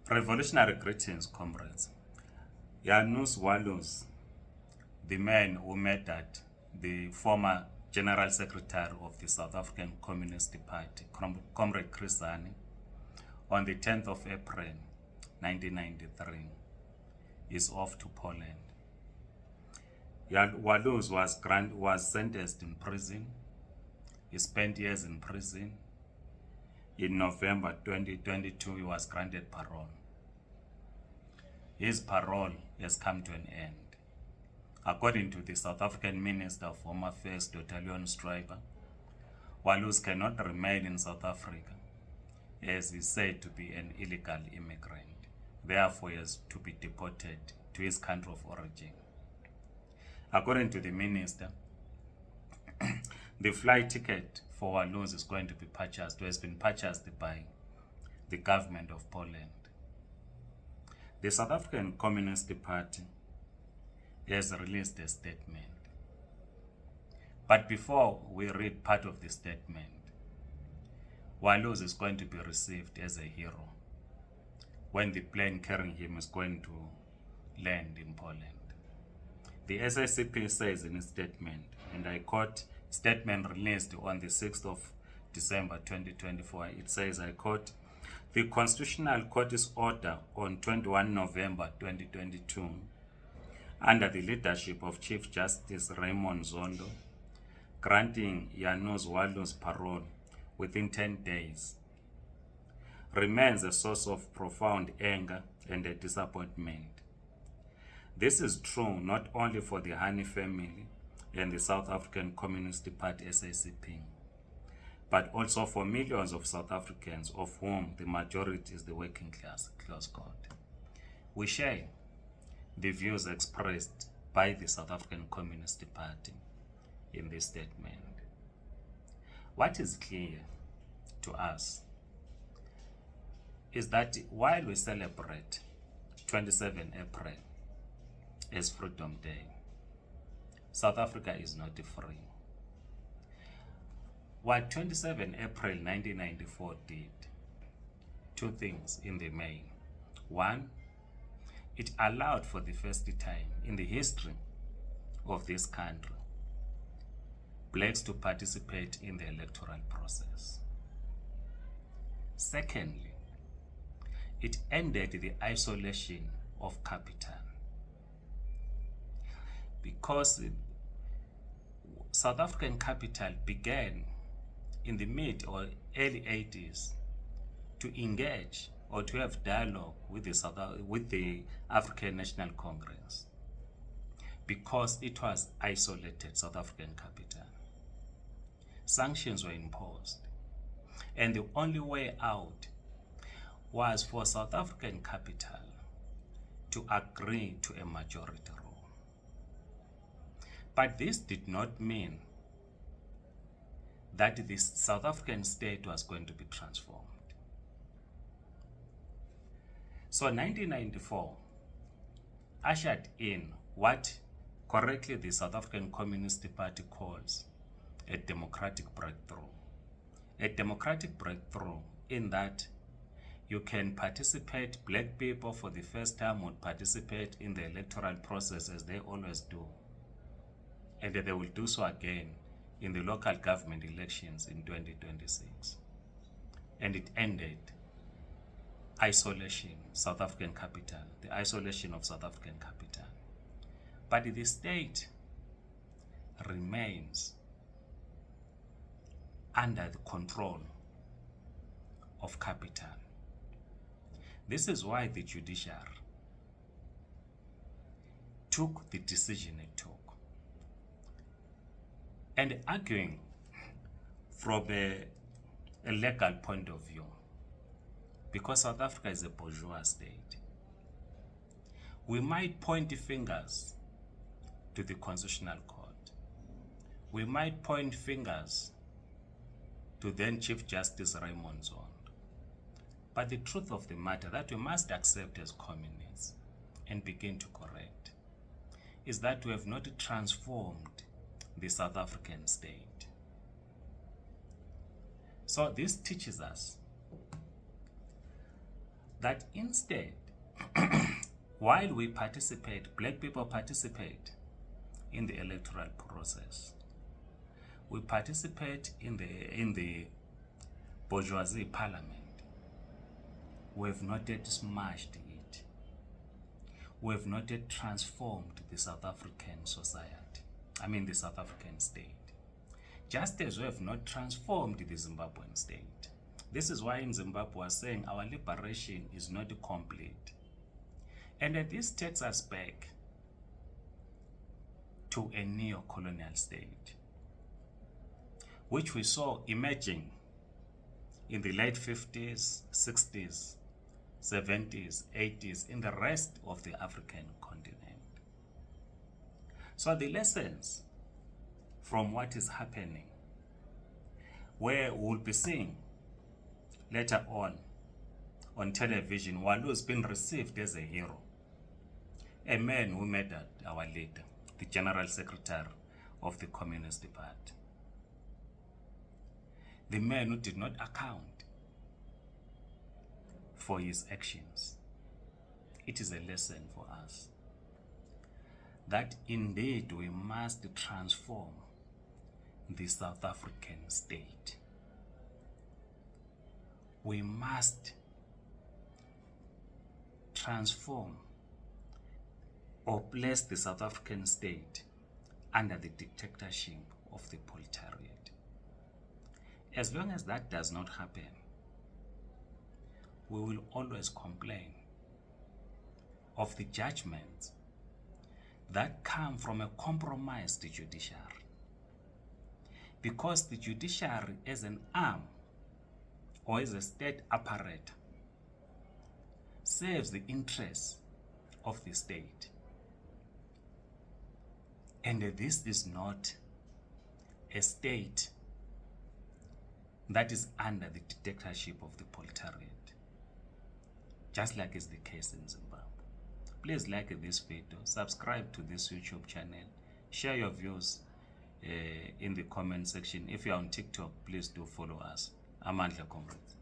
Revolutionary greetings, comrades. Janusz Walus, the man who murdered the former General Secretary of the South African Communist Party, Comrade Hani, on the 10th of April 1993, is off to Poland. Walus was sentenced in prison. He spent years in prison. In November 2022, he was granted parole. His parole has come to an end. According to the South African Minister of Home Affairs, Dr. Janusz, Walus cannot remain in South Africa as he is said to be an illegal immigrant. Therefore, he has to be deported to his country of origin. According to the minister, the flight ticket for Walus is going to be purchased, or has been purchased by the government of Poland. The South African Communist Party has released a statement. But before we read part of the statement, Walus is going to be received as a hero when the plane carrying him is going to land in Poland. The SACP says in a statement, and I quote, statement released on the 6th of December 2024, it says, I quote, "The Constitutional Court's order on 21 November 2022, under the leadership of Chief Justice Raymond Zondo, granting Janusz Walus parole within 10 days, remains a source of profound anger and a disappointment. This is true not only for the Hani family and the South African Communist Party SACP, but also for millions of South Africans, of whom the majority is the working class," close quote. We share the views expressed by the South African Communist Party in this statement. What is clear to us is that while we celebrate 27 April as Freedom Day, South Africa is not free. What 27 April 1994 did, two things in the main. One, it allowed for the first time in the history of this country blacks to participate in the electoral process. Secondly, it ended the isolation of capital, because South African capital began in the mid or early 80s to engage or to have dialogue with the African National Congress, because it was isolated South African capital. Sanctions were imposed, and the only way out was for South African capital to agree to a majority rule. But this did not mean that the South African state was going to be transformed. So 1994 ushered in what correctly the South African Communist Party calls a democratic breakthrough. A democratic breakthrough in that you can participate, black people for the first time would participate in the electoral process as they always do. And they will do so again in the local government elections in 2026. And it ended isolation, South African capital, the isolation of South African capital. But the state remains under the control of capital. This is why the judiciary took the decision it took. And arguing from a legal point of view, because South Africa is a bourgeois state, we might point fingers to the Constitutional Court. We might point fingers to then Chief Justice Raymond Zondo. But the truth of the matter that we must accept as communists and begin to correct is that we have not transformed the South African state. So this teaches us that instead, while we participate, black people participate in the electoral process, we participate in the bourgeoisie parliament. We have not yet smashed it. We have not yet transformed the South African society. I mean the South African state. Just as we have not transformed the Zimbabwean state. This is why in Zimbabwe we are saying our liberation is not complete. And this takes us back to a neo-colonial state, which we saw emerging in the late 50s, 60s, 70s, 80s, in the rest of the African continent. So the lessons from what is happening, where we'll be seeing later on television, Walus being received as a hero, a man who murdered our leader, the General Secretary of the Communist Party, the man who did not account for his actions. It is a lesson for us that indeed we must transform the South African state. We must transform or place the South African state under the dictatorship of the proletariat. As long as that does not happen, we will always complain of the judgments that come from a compromised judiciary. Because the judiciary as an arm or as a state apparatus serves the interests of the state. And this is not a state that is under the dictatorship of the proletariat, just like is the case in Zimbabwe. Please like this video, subscribe to this YouTube channel, share your views in the comment section. If you're on TikTok, please do follow us. Amandla, comrades.